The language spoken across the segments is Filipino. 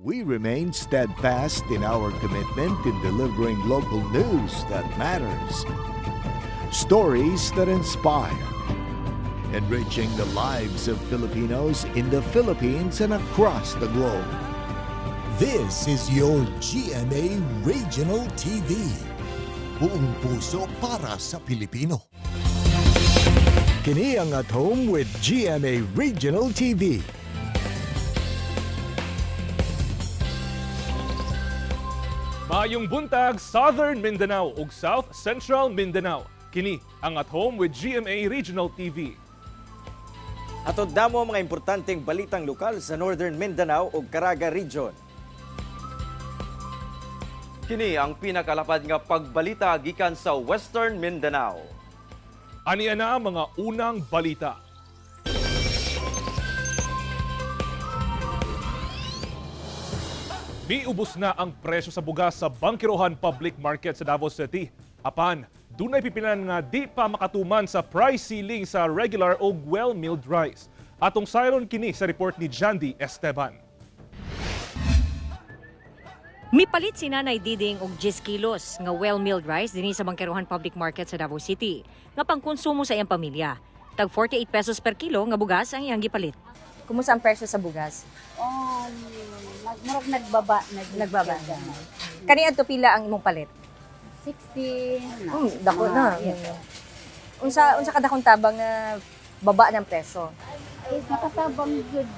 We remain steadfast in our commitment in delivering local news that matters. Stories that inspire. Enriching the lives of Filipinos in the Philippines and across the globe. This is your GMA Regional TV. Buong puso para sa Pilipino. Kini ang At Home with GMA Regional TV. Maayong buntag, Southern Mindanao ug South Central Mindanao. Kini ang At Home with GMA Regional TV. Atod damo ang mga importanteng balitang lokal sa Northern Mindanao ug Caraga Region. Kini ang pinakalapad nga pagbalita gikan sa Western Mindanao. Aniya na ang mga unang balita. Miubos na ang presyo sa bugas sa Bangkirohan Public Market sa Davao City. Apan, dunay pipilan nga di pa makatuman sa price ceiling sa regular o well-milled rice. Atong sayron kini sa report ni Jandy Esteban. Mipalit si Nanay Diding og 10 kilos nga well-milled rice dinhi sa Bangkirohan Public Market sa Davao City nga pangkonsumo sa iyang pamilya. Tag 48 pesos per kilo nga bugas ang iyang gipalit. Kumusta ang presyo sa bugas? Nagbaba. Kani adto pila ang imong palit? 60. Dako na. Unsa kadakong tabang na baba ng presyo? Nakatabang good.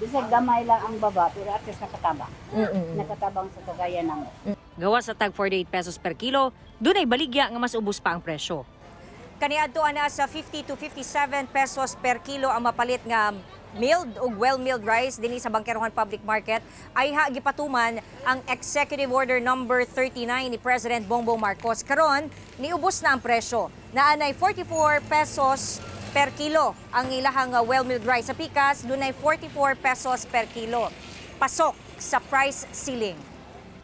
Bisag gamay lang ang baba, pero at least nakatabang. Nakatabang sa kagaya namo. Gawa sa tag 48 pesos per kilo, dunay baligya nga mas ubos pa ang presyo. Kaniadto ana sa 50 to 57 pesos per kilo ang mapalit nga milled o well-milled rice dinhi sa Bangkirohan Public Market ay gipatuman ang Executive Order number 39 ni President Bongbong Marcos. Karon niubos na ang presyo. Naanay 44 pesos per kilo ang ilahang well-milled rice. Sa pikas, dunay 44 pesos per kilo. Pasok sa price ceiling.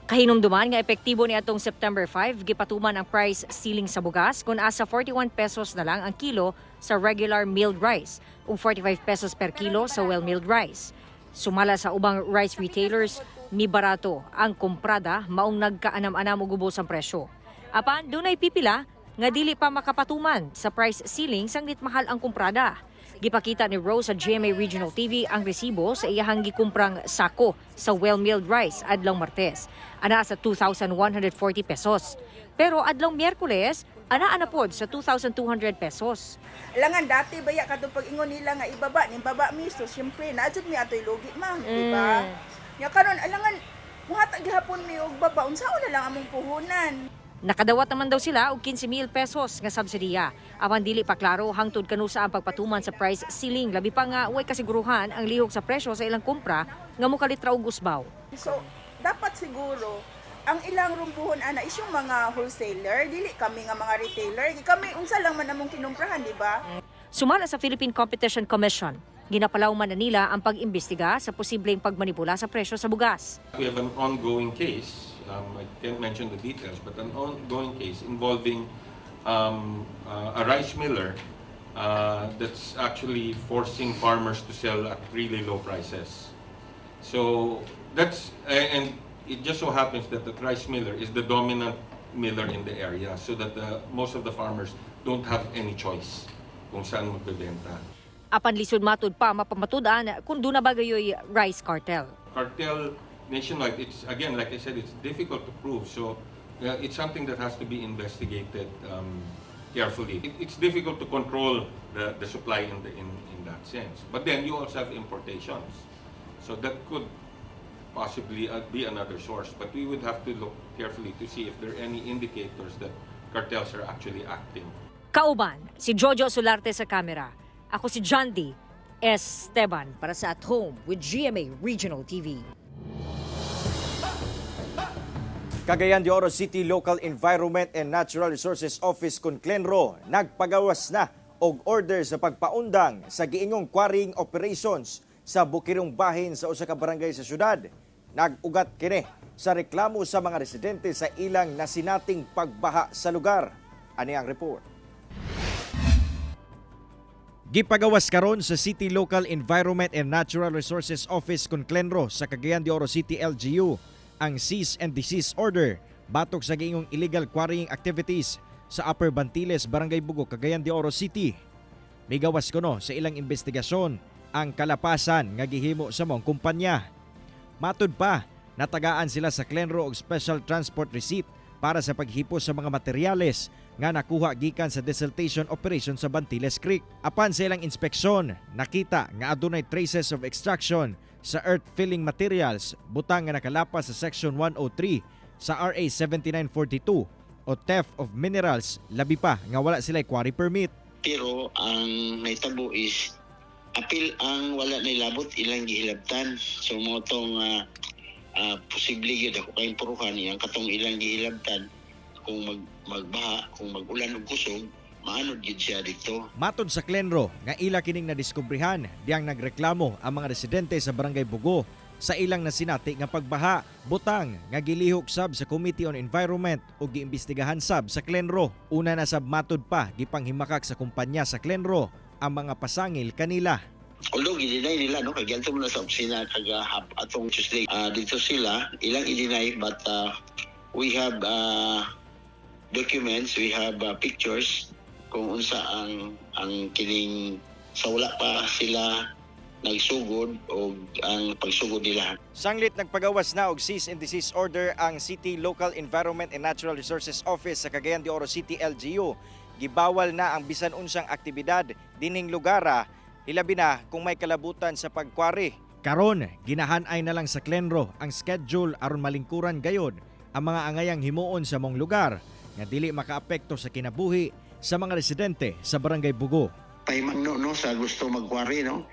Kahinumduman nga epektibo ni atong September 5, gipatuman ang price ceiling sa bugas kung asa 41 pesos na lang ang kilo sa regular milled rice ug 45 pesos per kilo sa well-milled rice. Sumala sa ubang rice retailers, ni barato ang komprada maong nagkaanam-anam og ubos ang presyo. Apan dunay pipila nga dili pa makapatuman sa price ceiling sanglit mahal ang komprada. Gipakita ni Rose sa GMA Regional TV ang resibo sa iyahang gikumprang sako sa well-milled rice adlong Martes. Ana sa 2,140 pesos. Pero adlong Miyerkules, ana pod sa 2,200 pesos. Langan dati baya kadto pag ingon nila nga ibaba ning baba misto, syempre naadjud mi atoy logi ma'am, di ba? Nya karon alangan muhatag gihapon mi og baba unsaon na lang among puhunan. Nakadawat naman daw sila og 15,000 pesos nga subsidiya. Apan dili pa klaro hangtod kanusa ang pagpatuman sa price ceiling, labi pa nga way kasiguruhan ang lihok sa presyo sa ilang kumpra nga mokalitra og usbaw. So dapat siguro ang ilang rumbuhon ana is yung mga wholesaler, dili kami nga mga retailer. Kami unsa lang man among kinumprahan, di ba? Sumala sa Philippine Competition Commission, ginapalaw man na nila ang pag-imbestiga sa posibleng pagmanipula sa presyo sa bugas. We have an ongoing case, I can't mention the details, but an ongoing case involving a rice miller that's actually forcing farmers to sell at really low prices. So that's, and it just so happens that the rice miller is the dominant miller in the area, so that most of the farmers don't have any choice kung saan magbebenta. Apan lisod matud pa mapamatud-an kung doon na bagayoy rice cartel. Cartel nationwide, it's again, like I said, it's difficult to prove. So it's something that has to be investigated carefully. It's difficult to control the supply in that sense. But then you also have importations. So that could possibly be another source. But we would have to look carefully to see if there are any indicators that cartels are actually acting. Kauban, si Jojo Solarte sa kamera. Ako si Jandy Esteban para sa At Home with GMA Regional TV. Cagayan de Oro City Local Environment and Natural Resources Office Conclenro nagpagawas na og order sa pagpaundang sa giingong quarrying operations sa bukirong bahin sa usa ka barangay sa syudad. Nag-ugat kini sa reklamo sa mga residente sa ilang nasinating pagbaha sa lugar. Ani ang report. Gipagawas karon sa City Local Environment and Natural Resources Office Conclenro sa Cagayan de Oro City LGU ang cease and desist order batok sa giingong illegal quarrying activities sa Upper Bantiles, Barangay Bugo, Cagayan de Oro City. Migawas kuno sa ilang investigasyon ang kalapasan nga gihimo sa mong kumpanya. Matud pa, natagaan sila sa Clenro og special transport receipt para sa paghipo sa mga materyales nga nakuha gikan sa desiltation operation sa Bantiles Creek. Apan sa ilang inspeksyon, nakita nga adunay traces of extraction sa earth filling materials butang nga nakalapas sa Section 103 sa RA 7942 o theft of minerals, labi pa nga wala sila quarry permit. Pero ang naitabo is apil ang wala nailabot ilang gihilabtan. So mo tong posible gyud ako kay impuruhan yang katong ilang gihilabtan kung magbaha, kung magulan og kusog, maanod gyud siya dito. Matod sa Clenro nga ila kining nadiskubrihan diyang nagreklamo ang mga residente sa Barangay Bugo sa ilang nasinati nga pagbaha, butang nga gilihok sab sa Committee on Environment ug giimbestigahan sab sa Clenro. Una na sab matud pa gipanghimakak sa kumpanya sa Clenro ang mga pasangil kanila. Although i-deny nila, no, kaya mo na sa opisina kagahap atong Tuesday. Dito sila, ilang i-deny but we have documents, we have pictures kung unsa ang kining sa wala pa sila nagsugod o ang pagsugod nila. Sanglit nagpagawas na og cease and desist order ang City Local Environment and Natural Resources Office sa Cagayan de Oro City LGU. Gibawal na ang bisan unsang aktibidad dining lugara, hilabi na kung may kalabutan sa pagkwari. Karon, ginahanay na lang sa Clenro ang schedule aron malingkuran gayod ang mga angayang himuon sa mong lugar nga dili makaapekto sa kinabuhi sa mga residente sa Barangay Bugo. Pahimang no sa gusto magkwari, no,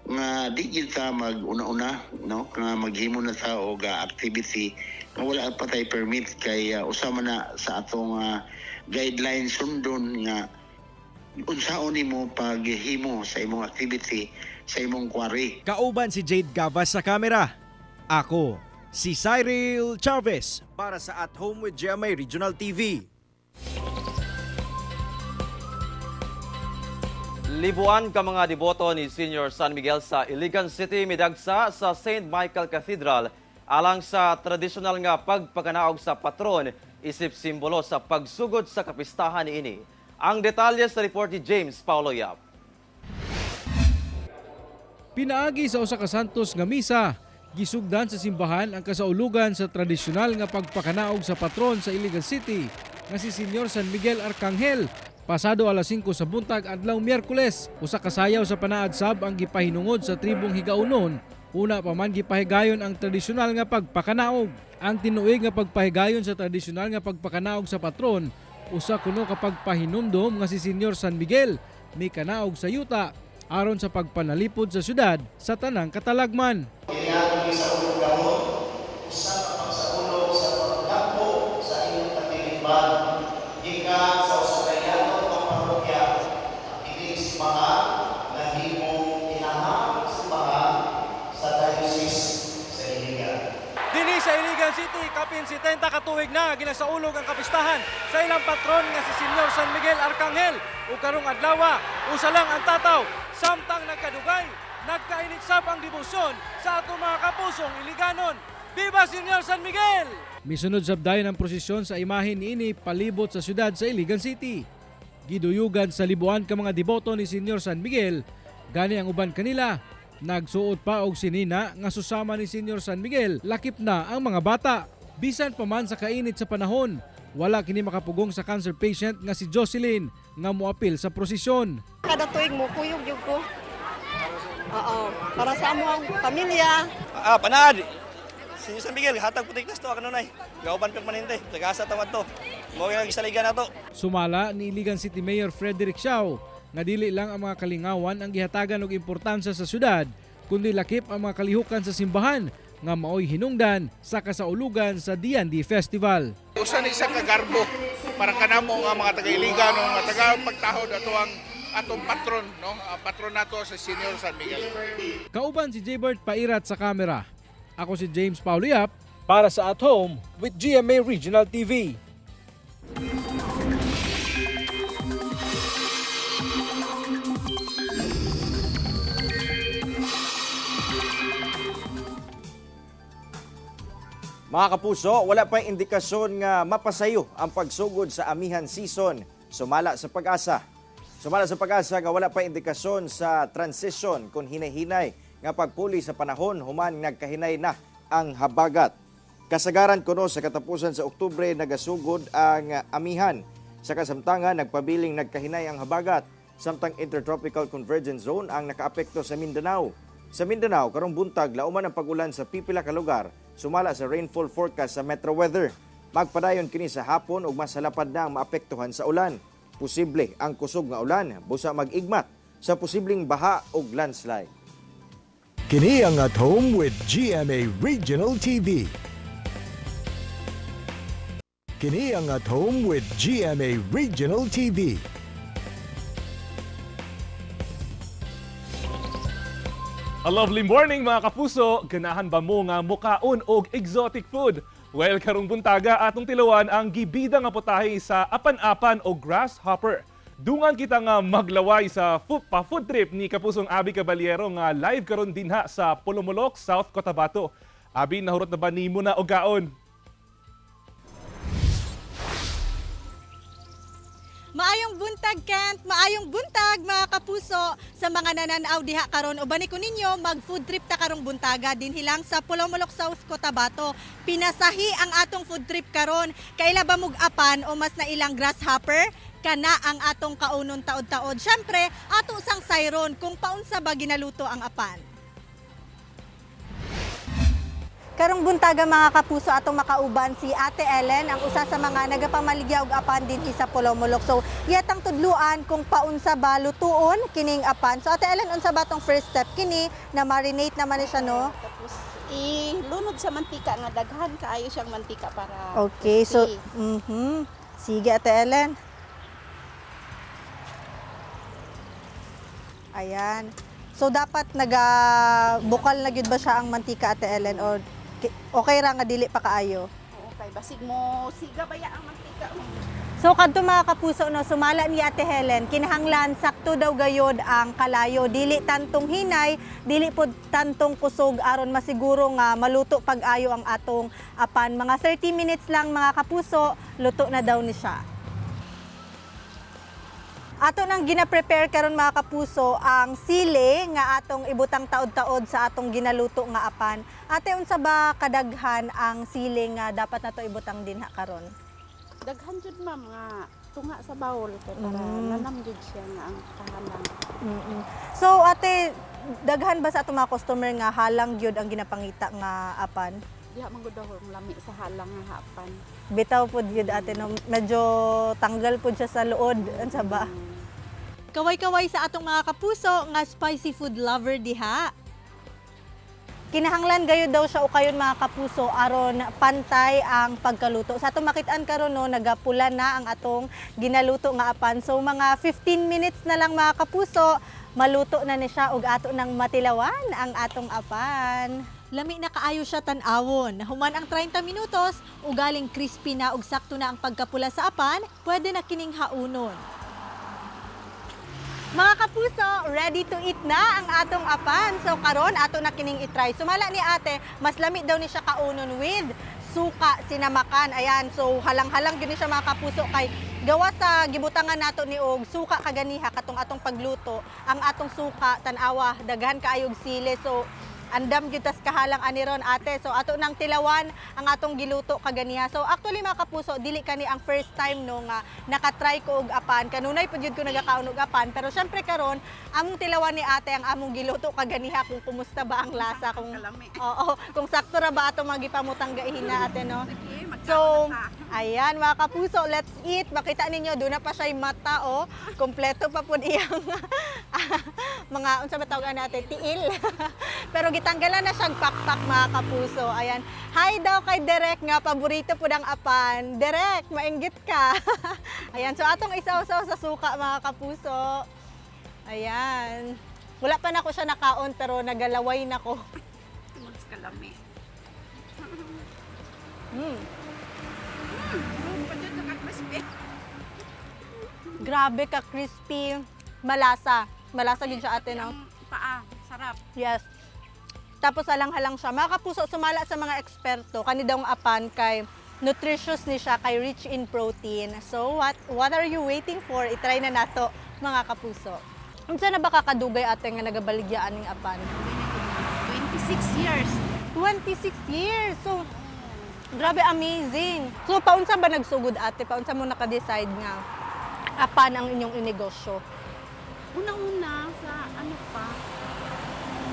nga di gyud ta mag-una-una, no, nga maghimo na ta og activity nga wala pa tay permit kay usama na sa atong guidelines sundon nga unsaon nimo paghimo sa imong activity sa imong quarry. Kauban si Jade Gavas sa kamera. Ako si Cyril Chavez para sa At Home with GMA Regional TV. Libuan ka mga deboto ni Senior San Miguel sa Iligan City midagsa sa St. Michael Cathedral alang sa tradisyonal nga pagpakanaog sa patron isip simbolo sa pagsugod sa kapistahan niini. Ang detalye sa report ni James Paulo Yap. Pinaagi sa usa ka santos nga misa, gisugdan sa simbahan ang kasaulugan sa tradisyonal nga pagpakanaog sa patron sa Iligan City nga si Senior San Miguel Arcangel. Pasado alas 5 sa buntag adlaw Miyerkules, usa ka sayaw sa panaadsab ang gipahinungod sa tribong Higaunon. Una pa man gipahigayon ang tradisyonal nga pagpakanaog. Ang tinuig nga pagpahigayon sa tradisyonal nga pagpakanaog sa patron, usa kuno ka pagpahinumdom nga si Senior San Miguel may kanaog sa yuta aron sa pagpanalipod sa syudad sa tanang katalagman. Kailangan sa ulog gamot, isa ka sa ulo sa pagdakpo sa inyong katiliban. Gikan sa usapayano ng parokya, ining simbahan na himong tinahang simbahan sa diocese sa Iligan. Dini sa Iligan City, kapin 70 katuig na ginasaulog ang kapistahan sa ilang patron nga si Senior San Miguel Arcangel. O karong adlaw, usa lang ang tataw, samtang nagkadugay, nagkainitsap ang debosyon sa atong mga kapusong Iliganon. Viva Senior San Miguel! Misunod sabdayon ang prosesyon sa imahin niini palibot sa syudad sa Iligan City. Giduyugan sa libuan ka mga deboto ni Senior San Miguel, gani ang uban kanila. Nagsuot pa og sinina nga susama ni Senior San Miguel, lakip na ang mga bata. Bisan pa man sa kainit sa panahon, wala kini makapugong sa cancer patient nga si Jocelyn nga moapil sa prosesyon. Kada tuig mo kuyog jud ko. Oo, para sa among pamilya. Panad. Si San Miguel hatag putik nas to kanunay. Gauban kag maninte, tagasa tawad to. Mo nga gisaligan nato. Sumala ni Iligan City Mayor Frederick Siao nga dili lang ang mga kalingawan ang gihatagan og importansya sa syudad, kundi lakip ang mga kalihukan sa simbahan nga maoy hinungdan sa kasaulugan sa D&D Festival. Usa ni isa ka garbo para kanamo nga mga taga-Iligan no, nga taga pagtahod ato ang atong patron, no, patron nato sa Senior San Miguel. Kauban si Jaybert Pairat sa kamera. Ako si James Paulo Yap para sa At Home with GMA Regional TV. Mga kapuso, wala pa indikasyon nga mapasayo ang pagsugod sa amihan season. Sumala sa pag-asa. Sumala sa pag-asa nga wala pa indikasyon sa transition kung hinay-hinay nga pagpuli sa panahon human nagkahinay na ang habagat. Kasagaran kuno sa katapusan sa Oktubre nagasugod ang amihan. Sa kasamtangan nagpabiling nagkahinay ang habagat. Samtang Intertropical Convergence Zone ang nakaapekto sa Mindanao. Sa Mindanao, karong buntag, lauman ang pag-ulan sa pipila ka lugar, sumala sa rainfall forecast sa Metro Weather. Magpadayon kini sa hapon ug mas halapad na ang maapektuhan sa ulan. Posible ang kusog nga ulan, busa mag-igmat sa posibleng baha ug landslide. Kini ang At Home with GMA Regional TV. Kini ang At Home with GMA Regional TV. A lovely morning mga kapuso! Ganahan ba mo nga mukaon og exotic food? Well, karong buntaga atong tilawan ang gibida nga putahe sa apan-apan o grasshopper. Dungan kita nga maglaway sa food trip ni Kapusong Abi Caballero nga live karon dinha sa Polomolok, South Cotabato. Abi, nahurot na ba nimo na og gaon? Maayong buntag, Kent! Maayong buntag, mga kapuso! Sa mga nananaw diha karon, ubani ko ninyo, mag-food trip ta karong buntaga din hilang sa Polomolok, South Cotabato. Pinasahi ang atong food trip karon. Kaila ba mug-apan o mas na ilang grasshopper? Kana ang atong kaunon taod-taod. Syempre, ato sang sayron kung paunsa ba ginaluto ang apan. Karong buntaga mga kapuso atong makauban si Ate Ellen, ang usa sa mga nagapamaligya og apan dinhi sa Polomolok. So, iyatang tudluan kung paunsa ba lutuon kining apan. So, Ate Ellen, unsa ba tong first step kini na marinate naman ni siya, no? Tapos ilunod sa mantika nga daghan kaayo siyang mantika para Okay, so sige Ate Ellen. Ayan. So dapat bukal na gyud ba siya ang mantika, Ate Ellen, or okay ra nga dili pa kaayo? Okay, basig mo siga baya ang mantika. So kadto mga kapuso, no, sumala ni Ate Helen, kinahanglan sakto daw gayod ang kalayo, dili tantong hinay, dili pod tantong kusog aron masiguro nga maluto pag-ayo ang atong apan. Mga 30 minutes lang mga kapuso, luto na daw ni siya. Ato nang gina-prepare karon mga kapuso ang sili nga atong ibutang taod-taod sa atong ginaluto nga apan. Ate, unsa ba kadaghan ang sili nga dapat nato ibutang dinha karon? Daghan jud ma'am nga tunga sa bawol para nanam jud siya nga ang kahalang. So ate, daghan ba sa atong mga customer nga halang gyud ang ginapangita nga apan? Diha man gud daw lami sa halang nga apan. Bitaw pod gyud ate, no, medyo tanggal pod siya sa luod, unsa ba? Kaway-kaway sa atong mga kapuso nga spicy food lover diha. Kinahanglan gayud daw siya ukayon mga kapuso aron pantay ang pagkaluto. Sa atong makit-an karon, no, nagapula na ang atong ginaluto nga apan. So mga 15 minutes na lang mga kapuso, maluto na ni siya ug ato nang matilawan ang atong apan. Lami na kaayo siya tan-awon. Human ang 30 minutos, ugaling crispy na ug sakto na ang pagkapula sa apan, pwede na kining haunon. Mga kapuso, ready to eat na ang atong apan. So karon ato na kining i-try. Sumala ni ate, mas lami daw ni siya kaunon with suka sinamakan. Ayan, so halang-halang gyud ni siya mga kapuso kay gawa sa gibutangan nato ni og suka kaganiha katong atong pagluto. Ang atong suka tan-awa daghan kaayog sili. So andam gyud tas kahalang ani ron ate. So ato nang tilawan ang atong giluto kaganiha. So actually mga kapuso, dili kani ang first time no nga nakatry ko og apan. Kanunay pud gyud ko nagakaon og apan, pero syempre karon among tilawan ni ate ang among giluto kaganiha kung kumusta ba ang lasa, kung kung sakto ra ba ato magipamutang gaihin ate, no. So ayan mga kapuso, let's eat. Makita ninyo do na pa siya mata, oh. Kompleto pa pud iyang mga unsa ba tawag natin, tiil. Pero gitanggalan na siyang pakpak mga kapuso. Ayan. Hi daw kay Derek nga, paborito po ng apan. Derek, mainggit ka. Ayan. So atong isaw-saw sa suka mga kapuso. Ayan. Wala pa na ko siya nakaon pero nagalaway na ko. Mas kalami. Grabe ka crispy. Malasa. Malasa din siya ate, no? Paa, sarap. Yes. Tapos alang-halang siya. Mga kapuso, sumala sa mga eksperto. Kani daw ang apan kay nutritious ni siya, kay rich in protein. So what are you waiting for? I-try na nato mga kapuso. Unsa na ba kakadugay ate nga nagabaligyaan ning apan? 26 years. 26 years. So grabe, amazing. So paunsa ba nagsugod ate? Paunsa mo naka-decide nga apan ang inyong inegosyo? Unang-una sa ano pa,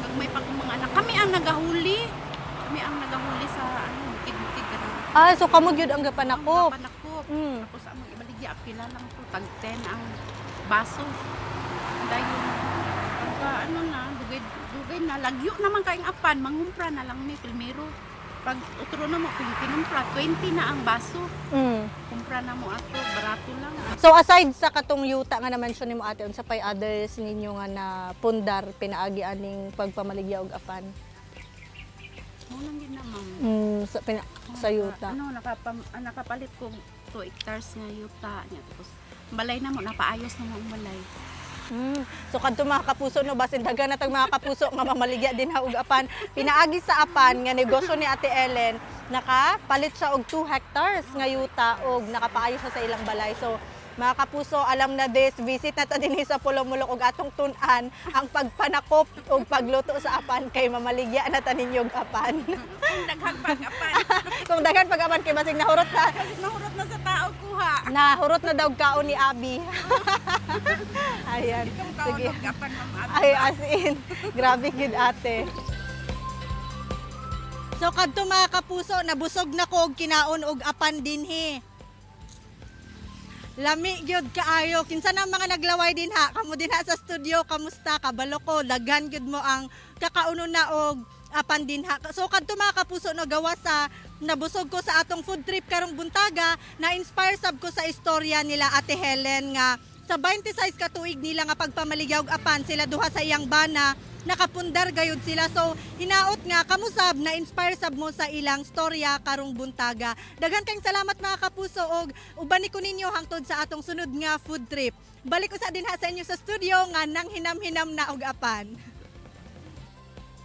pag may mga anak, kami ang nagahuli. Kami ang nagahuli sa bukid-bukid ka na. So kamo gyud ang gapanakop. Panakop. Tapos ang ibaligya, pila lang po, tag 10 ang baso. Dahil pagka dugay na, lagyo naman kayong apan, mangumpra na lang may primero. Pag utro na mo, pinumpra, 20 na ang baso. Kumpra na mo ato, barato lang. So aside sa katong yuta nga naman siya nimo ate, unsa pay others ninyo nga na pundar pinaagi aning pagpamaligya og apan? Unang din naman. Sa yuta. Nakapalit ko 2 hectares nga yuta niya. Tapos balay na mo, napaayos na mo ang balay. So kadto mga kapuso no, basin dagan natag mga kapuso nga mamaligya din ha og apan. Pinaagi sa apan nga negosyo ni Ate Ellen, nakapalit siya og 2 hectares nga yuta og nakapaayos siya sa ilang balay. So mga kapuso, alam na this, visit na ta dinhi sa Pulomulok og atong tun-an ang pagpanakop og pagluto sa apan kay mamaligya na ta ninyo og apan. Kung daghan pag-apan. Kung daghan pag-apan kay basig nahurot na. Nahurot na sa tao kuha. Nahurot na daw kaon ni Abi. Ayan. Sige. Ay, as in. Grabe gid ate. So kadto mga kapuso, nabusog na ko og kinaon og apan dinhi. Lami gyud kaayo. Kinsa na mga naglaway din ha? Kamo din ha sa studio, kamusta? Kabalo ko, daghan gyud mo ang kakaunon na og apan din ha. So kadto mga kapuso no, gawa sa nabusog ko sa atong food trip karong buntaga, na-inspire sab ko sa istorya nila Ate Helen nga sa 26 ka tuig nila nga pagpamaligyaw og apan, sila duha sa iyang bana nakapundar gayud sila. So hinaot nga kamusab na inspire sab mo sa ilang storya karong buntaga. Daghan kayong salamat mga kapuso og ubani ko ninyo hangtod sa atong sunod nga food trip. Balik ko sa din ha sa inyo sa studio nga nang hinam-hinam na og apan.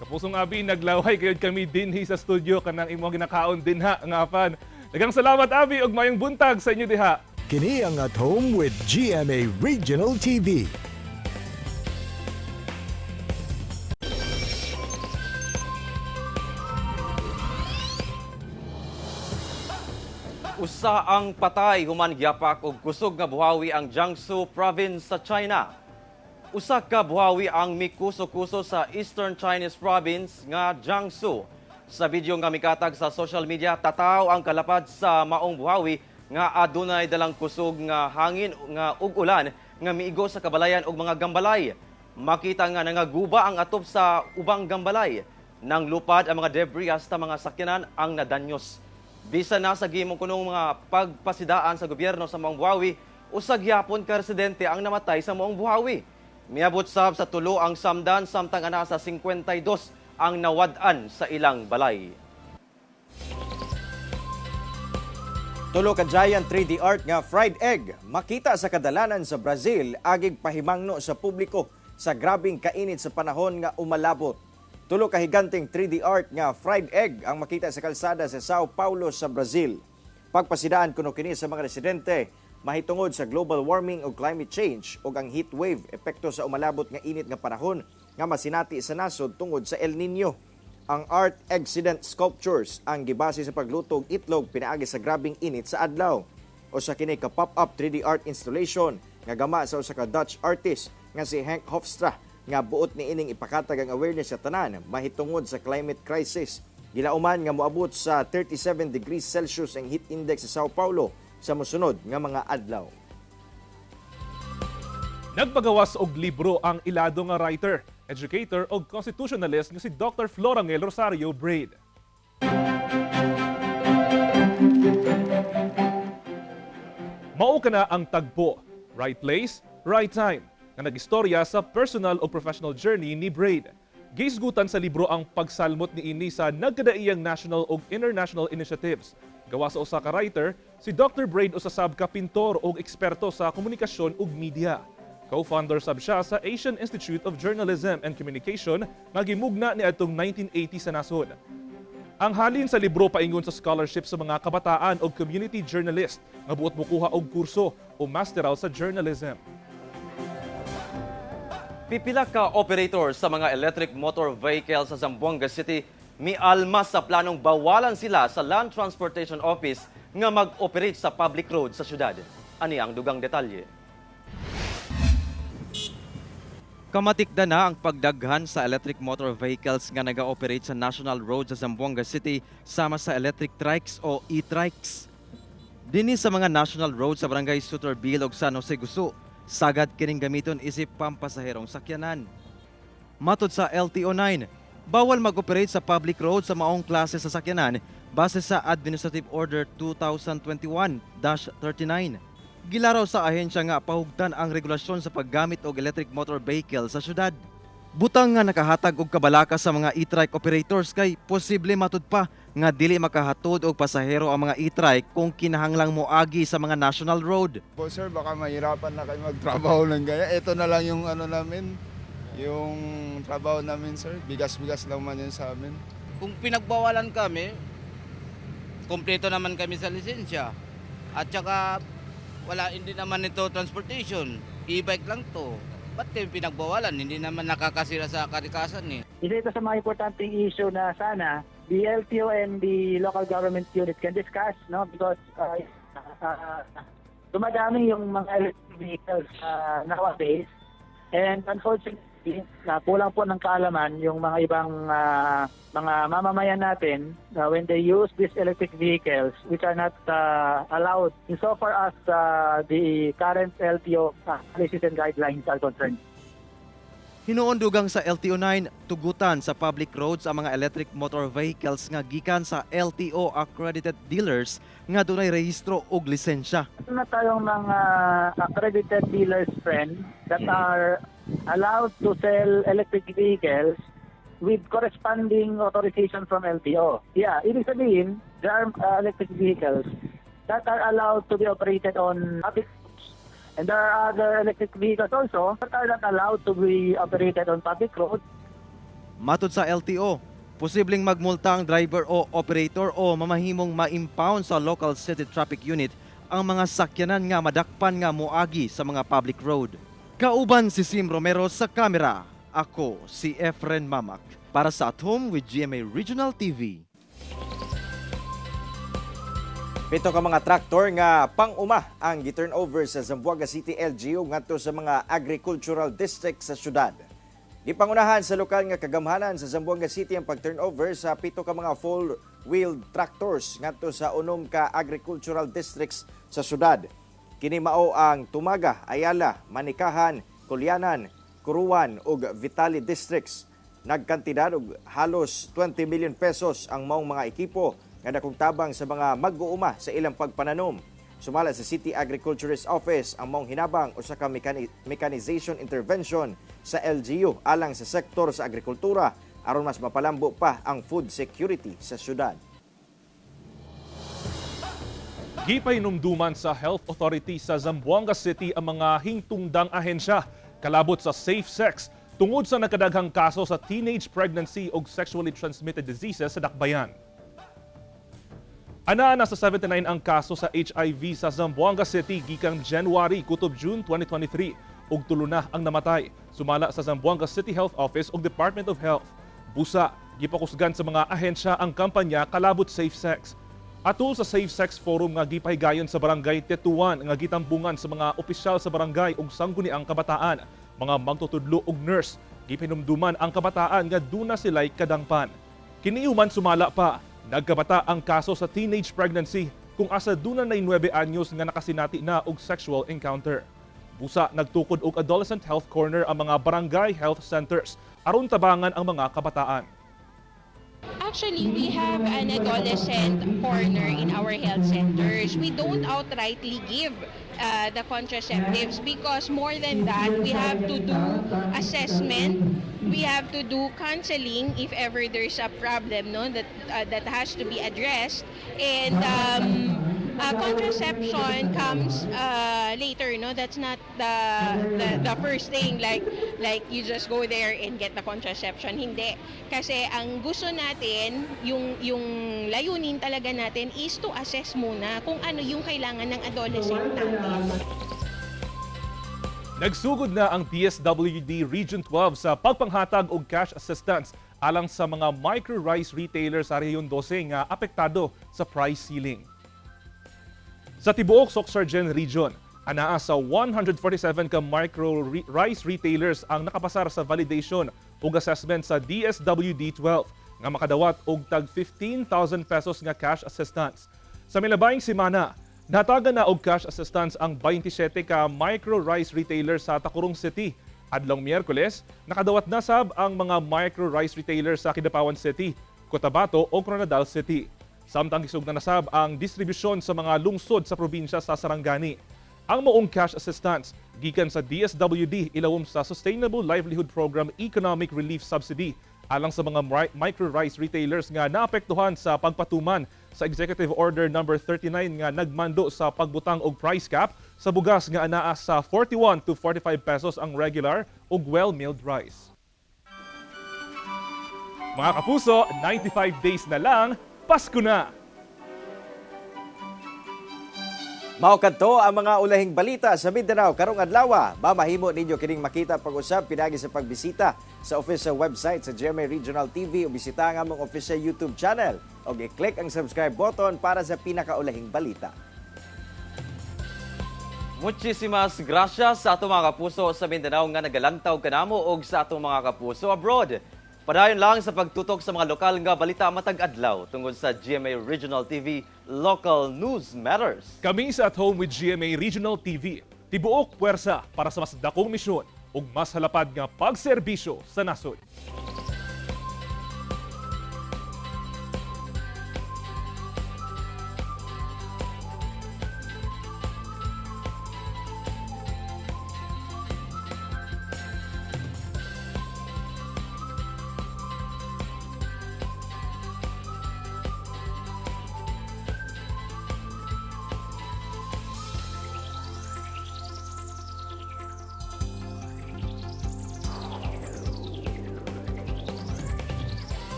Kapusong Abi, naglaway kayod kami dinhi sa studio kanang imo ginakaon dinha nga apan. Daghang salamat Abi og mayong buntag sa inyo diha. Kini ang At Home with GMA Regional TV. Usa ang patay human giyapak og kusog nga buhawi ang Jiangsu province sa China. Usa ka buhawi ang mikuso-kuso sa Eastern Chinese province nga Jiangsu. Sa video nga mikatag sa social media, tataw ang kalapad sa maong buhawi nga adunay dalang kusog nga hangin nga ug ulan nga miigo sa kabalayan og mga gambalay. Makita nga nangaguba ang atop sa ubang gambalay. Nang lupad ang mga debris hasta mga sakyanan ang nadanyos. Bisan na sa gimong kunong mga pagpasidaan sa gobyerno sa maong buhawi, usag yapon ka residente ang namatay sa maong buhawi. Miabot sab sa 3 ang samdan, samtang ana sa 52 ang nawad-an sa ilang balay. Tulo ka giant 3D art nga fried egg makita sa kadalanan sa Brazil agig pahimangno sa publiko sa grabing kainit sa panahon nga umalabot. Tulo ka higanting 3D art nga fried egg ang makita sa kalsada sa Sao Paulo sa Brazil. Pagpasidaan kuno kini sa mga residente mahitungod sa global warming o climate change ug ang heat wave epekto sa umalabot nga init nga panahon nga masinati sa nasod tungod sa El Nino. Ang art accident sculptures ang gibase sa pagluto og itlog pinaagi sa grabing init sa adlaw. O sa kini ka pop-up 3D art installation nga gama sa usa ka Dutch artist nga si Henk Hofstra nga buot ni ining ipakatag ang awareness sa tanan mahitungod sa climate crisis. Gilauman nga moabot sa 37 degrees Celsius ang heat index sa Sao Paulo sa mosunod nga mga adlaw. Nagpagawas og libro ang ilado nga writer, educator ug constitutionalist nga si Dr. Florangel Rosario Braid. Mao kana ang tagpo, right place, right time, nga nagistorya sa personal o professional journey ni Braid. Giisgutan sa libro ang pagsalmot ni ini sa nagkadaiyang national o international initiatives. Gawa sa usa ka writer, si Dr. Braid usasab ka pintor o eksperto sa komunikasyon ug media. Co-founder sab siya sa Asian Institute of Journalism and Communication nga gimugna ni atong 1980 sa nasod. Ang halin sa libro paingon sa scholarship sa mga kabataan o community journalist nga buot mokuha og kurso o masteral sa journalism. Pipila ka operator sa mga electric motor vehicle sa Zamboanga City mialma sa planong bawalan sila sa Land Transportation Office nga mag-operate sa public road sa syudad. Ani ang dugang detalye. Kamatikda na ang pagdaghan sa electric motor vehicles nga naga-operate sa national road sa Zamboanga City sama sa electric trikes o e-trikes. Dini sa mga national road sa Barangay Suterbil ug San Jose Gusu, sagad kining gamiton isip pampasaherong sakyanan. Matod sa LTO9, bawal mag-operate sa public road sa maong klase sa sakyanan base sa Administrative Order 2021-39. Gilaraw sa ahensya nga pahugtan ang regulasyon sa paggamit og electric motor vehicle sa syudad. Butang nga nakahatag og kabalaka sa mga e-trike operators kay posible matud pa nga dili makahatod og pasahero ang mga e-trike kung kinahanglang moagi sa mga national road. Po sir, baka mahirapan na kayo magtrabaho ng gaya. Ito na lang yung namin, yung trabaho namin sir. Bigas-bigas lang man yun sa amin. Kung pinagbawalan kami, kompleto naman kami sa lisensya. At saka hindi naman ito transportation, e-bike lang to. Ba't kayo pinagbawalan? Hindi naman nakakasira sa kalikasan eh. Isa ito sa mga importanteng issue na sana the LTO and the local government unit can discuss, no? Because dumadami yung mga electric vehicles nowadays, and unfortunately, kulang po ng kaalaman yung mga ibang mga mamamayan natin when they use these electric vehicles which are not allowed insofar as the current LTO policies and guidelines are concerned. Hinuon dugang sa LTO9, tugutan sa public roads ang mga electric motor vehicles nga gikan sa LTO accredited dealers nga dunay rehistro ug lisensya. Meron na tayong mga accredited dealers, friend, that are allowed to sell electric vehicles with corresponding authorization from LTO. Yeah, ibig sabihin, there are electric vehicles that are allowed to be operated on public roads. And there are other electric vehicles also that are not allowed to be operated on public roads. Matod sa LTO, posibleng magmulta ang driver o operator o mamahimong ma-impound sa local city traffic unit ang mga sakyanan nga madakpan nga moagi sa mga public road. Kauban si Sim Romero sa kamera. Ako si Efren Mamak para sa At Home with GMA Regional TV. Pito ka mga traktor nga pang-uma ang gi-turnover sa Zamboanga City LGU ngadto sa mga agricultural district sa syudad. Gipangunahan sa lokal nga kagamhanan sa Zamboanga City ang pag-turnover sa pito ka mga full-wheeled tractors ngadto sa unom ka agricultural districts sa syudad. Kini mao ang Tumaga, Ayala, Manikahan, Kulyanan, Kuruan ug Vitali districts. Nagkantidad og halos 20 million pesos ang maong mga ekipo nga dakong tabang sa mga mag-uuma sa ilang pagpananom. Sumala sa City Agriculturist Office ang maong hinabang usa ka mechanization intervention sa LGU alang sa sektor sa agrikultura aron mas mapalambo pa ang food security sa syudad. Gipainomduman sa Health Authority sa Zamboanga City ang mga hingtungdang ahensya kalabot sa safe sex tungod sa nakadaghang kaso sa teenage pregnancy ug sexually transmitted diseases sa dakbayan. Ana na sa 79 ang kaso sa HIV sa Zamboanga City gikang January kutob June 2023 ug tulo na ang namatay. Sumala sa Zamboanga City Health Office ug Department of Health. Busa, gipakusgan sa mga ahensya ang kampanya kalabot safe sex. Atol sa Safe Sex Forum nga gipahigayon sa Barangay Tetuan nga gitambungan sa mga opisyal sa barangay ug sangguniang kabataan, mga magtutudlo ug nurse, gipahinumduman ang kabataan nga duna sila'y kadangpan. Kiniuman sumala pa, nagkabata ang kaso sa teenage pregnancy kung asa duna na 9 anyos nga nakasinati na og sexual encounter. Busa nagtukod og adolescent health corner ang mga barangay health centers aron tabangan ang mga kabataan. Actually, we have an adolescent corner in our health centers. We don't outrightly give the contraceptives because more than that, we have to do assessment. We have to do counseling if ever there's a problem, no, that has to be addressed. And Contraception comes later, no? That's not the first thing, like you just go there and get the contraception. Hindi. Kasi ang gusto natin, yung layunin talaga natin is to assess muna kung ano yung kailangan ng adolescent natin. Nagsugod na ang DSWD Region 12 sa pagpanghatag og cash assistance alang sa mga micro-rice retailers sa Rehiyon 12 nga apektado sa price ceiling. Sa tibuok Soc-Sargen Region, anaa sa 147 ka micro-rice retailers ang nakapasar sa validation ug assessment sa DSWD 12 nga makadawat og tag 15,000 pesos nga cash assistance. Sa milabayng semana, natagan na og cash assistance ang 27 ka micro-rice retailers sa Tacurong City. Adlong Miyerkules, nakadawat na sab ang mga micro-rice retailers sa Kidapawan City, Cotabato o Coronadal City. Samtang isug na nasab ang distribusyon sa mga lungsod sa probinsya sa Sarangani. Ang moong cash assistance gikan sa DSWD ilawom sa Sustainable Livelihood Program Economic Relief Subsidy alang sa mga micro-rice retailers nga naapektuhan sa pagpatuman sa Executive Order No. 39 nga nagmando sa pagbutang og price cap sa bugas nga anaa sa 41 to 45 pesos ang regular ug well-milled rice. Mga kapuso, 95 days na lang, Pasko na! Mao kadto ang mga ulahing balita sa Mindanao karong adlaw. Mamahimo ninyo kining makita pag-usab pinagi sa pagbisita sa official website sa GMA Regional TV o bisita ang among official YouTube channel o i-click ang subscribe button para sa pinakaulahing balita. Muchísimas gracias sa atong mga kapuso sa Mindanao nga nagalantaw kanamo og sa atong mga kapuso abroad. Padayon lang sa pagtutok sa mga lokal nga balita matag adlaw tungod sa GMA Regional TV Local News Matters. Kami sa At Home with GMA Regional TV, tibuok puwersa para sa mas dakong misyon ug mas halapad nga pagserbisyo sa nasod.